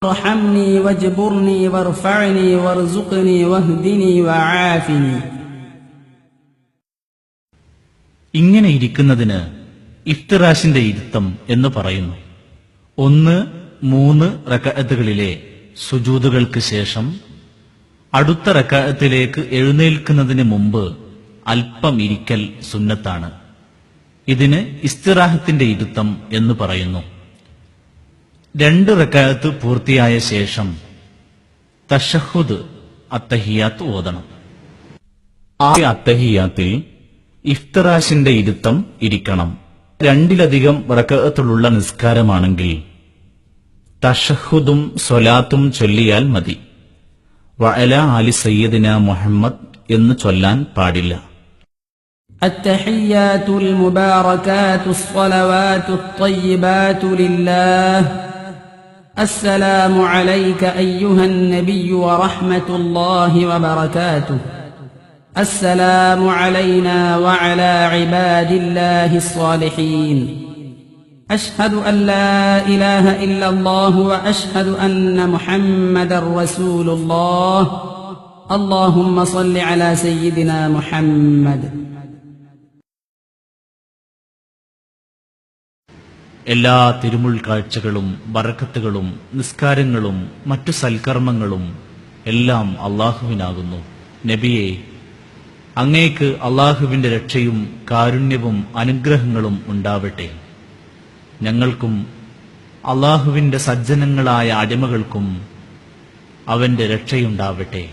وارحمني واجبرني وارفعني وارزقني واهدني وعافني. ഇങ്ങനെ ഇരിക്കുന്നതിന് ഇഫ്തിറാശിന്റെ ഇരുത്തം എന്ന് പറയുന്നു. 1-3 റക്അത്തുകളിലെ സുജൂദുകൾക്ക് ശേഷം അടുത്ത റക്അത്തിലേക്ക് എഴുന്നേൽക്കുന്നതിന് മുമ്പ് അല്പം ഇരിക്കൽ സുന്നത്താണ്. ഇതിന് ഇസ്തിറാഹത്തിന്റെ ഇരുത്തം എന്ന് പറയുന്നു. 2 റക്അത്ത് പൂർത്തിയായ ശേഷം തശഹുദ് അത്തഹിയാത്ത് ഓതണം. ആ അത്തഹിയാത്തിൽ ഇഫ്തിറാശിന്റെ ഇരുത്തം ഇരിക്കണം. 2-ലധികം റക്അത്തുള്ള നിസ്കാരമാണെങ്കിൽ തശഹുദും സ്വലാത്തും ചൊല്ലിയാൽ മതി. വഅലാ ആലി സയ്യിദിന മുഹമ്മദ് എന്ന് ചൊല്ലാൻ പാടില്ല. التحيات المباركات الصلوات الطيبات لله. السلام عليك أيها النبي ورحمة الله وبركاته. السلام علينا وعلى عباد الله الصالحين. أشهد أن لا إله إلا الله وأشهد أن محمدا رسول الله. اللهم صل على سيدنا محمد. എല്ലാ തിരുമുൾ കാഴ്ചകളും ബറക്കത്തുകളും നിസ്കാരങ്ങളും മറ്റു സൽക്കർമ്മങ്ങളും എല്ലാം അള്ളാഹുവിനാകുന്നു. നബിയെ, അങ്ങേക്ക് അള്ളാഹുവിന്റെ രക്ഷയും കാരുണ്യവും അനുഗ്രഹങ്ങളും ഉണ്ടാവട്ടെ. ഞങ്ങൾക്കും അള്ളാഹുവിന്റെ സജ്ജനങ്ങളായ അടിമകൾക്കും അവന്റെ രക്ഷയുണ്ടാവട്ടെ.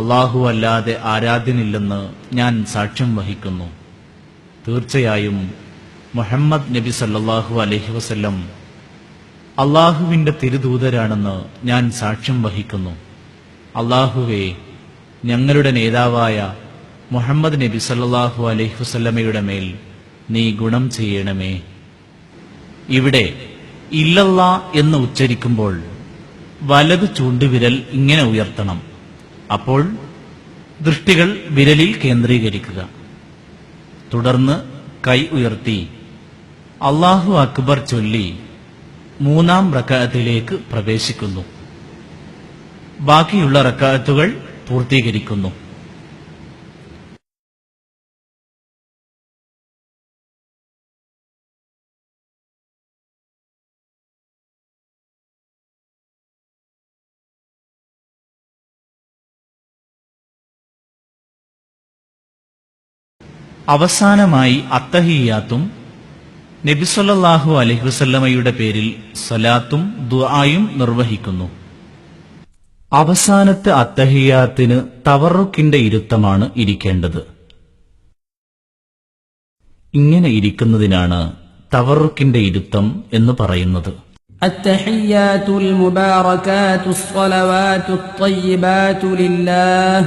അള്ളാഹു അല്ലാതെ ആരാധ്യനില്ലെന്ന് ഞാൻ സാക്ഷ്യം വഹിക്കുന്നു. തീർച്ചയായും മുഹമ്മദ് നബി സല്ലല്ലാഹു അലൈഹി വസല്ലം അള്ളാഹുവിന്റെ തിരുദൂതരാണെന്ന് ഞാൻ സാക്ഷ്യം വഹിക്കുന്നു. അള്ളാഹുവേ, ഞങ്ങളുടെ നേതാവായ മുഹമ്മദ് നബി സല്ലല്ലാഹു അലൈഹി വസല്ലമയുടെ മേൽ നീ ഗുണം ചെയ്യണമേ. ഇവിടെ ഇല്ലല്ലാ എന്ന് ഉച്ചരിക്കുമ്പോൾ വലത് ചൂണ്ടുവിരൽ ഇങ്ങനെ ഉയർത്തണം. അപ്പോൾ ദൃഷ്ടികൾ വിരലിൽ കേന്ദ്രീകരിക്കുക. തുടർന്ന് കൈ ഉയർത്തി അല്ലാഹു അക്ബർ ചൊല്ലി 3-ാം റക്അത്തിലേക്ക് പ്രവേശിക്കുന്നു. ബാക്കിയുള്ള റക്അത്തുകൾ പൂർത്തീകരിക്കുന്നു. അവസാനമായി അത്തഹിയാത്തും നബി സല്ലല്ലാഹു അലൈഹി വസല്ലമയുടെ പേരിൽ സ്വലാത്തും ദുആയും നിർവഹിക്കുന്നു. അവസാനത്തെ അത്തഹിയാത്തിന് തവറുക്കിന്റെ ഇരുത്തമാണ് ഇരിക്കേണ്ടത്. ഇങ്ങനെ ഇരിക്കുന്നതിനാണ് തവറുക്കിന്റെ ഇരുത്തം എന്ന് പറയുന്നത്. التحيات المباركات الصلوات الطيبات لله.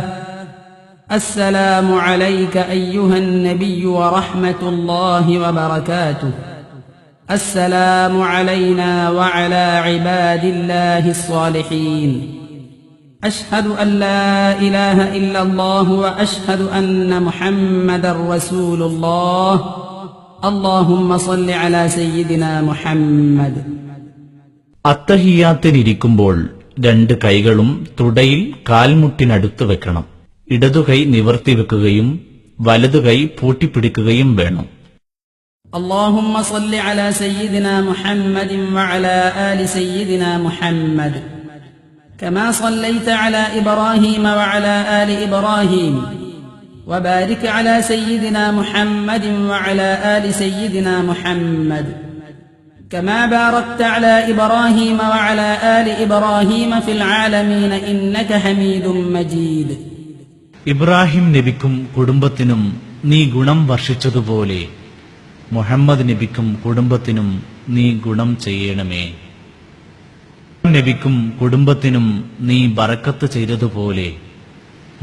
السلام عليك أيها النبي ورحمة الله وبركاته. السلام علينا وعلى عباد الله الصالحين. أشهد أن لا إله إلا الله وأشهد أن محمدا رسول الله. اللهم صل على سيدنا محمد. അത്തഹിയാത്തിനിരിക്കുമ്പോൾ 2 കൈകളും തുടയിൽ കാൽമുട്ടിനടുത്ത് വെക്കണം. ഇടതുകൈ നിവർത്തി വെക്കുകയും വലതുകൈ പൂട്ടിപ്പിടിക്കുകയും വേണം. اللهم صل على سيدنا محمد وعلى آل سيدنا محمد كما صليت على إبراهيم وعلى آل إبراهيم وبارك على سيدنا محمد وعلى آل سيدنا محمد كما باركت على إبراهيم وعلى آل إبراهيم في العالمين إنك حميد مجيد. ഇബ്രാഹിം നബിക്കും കുടുംബത്തിനും നീ ഗുണം വർഷിച്ചതുപോലെ മുഹമ്മദ് നബിക്കും കുടുംബത്തിനും നീ ഗുണം ചെയ്യണമേ. നബിക്കും കുടുംബത്തിനും നീ ബറക്കത്ത് ചെയ്തതുപോലെ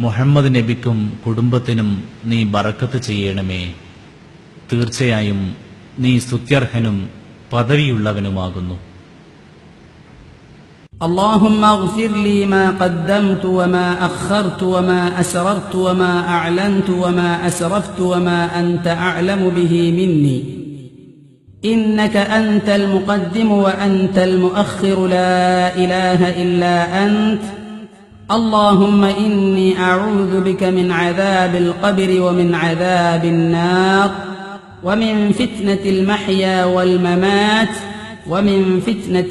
മുഹമ്മദ് നബിക്കും കുടുംബത്തിനും നീ ബറക്കത്ത് ചെയ്യണമേ. തീർച്ചയായും നീ സ്തുത്യർഹനും പദവിയുള്ളവനുമാകുന്നു. اللهم اغفر لي ما قدمت وما أخرت وما أسررت وما أعلنت وما أسرفت وما أنت أعلم به مني إنك أنت المقدم وأنت المؤخر لا إله إلا أنت اللهم إني أعوذ بك من عذاب القبر ومن عذاب النار ومن فتنة المحيا والممات ومن فتنة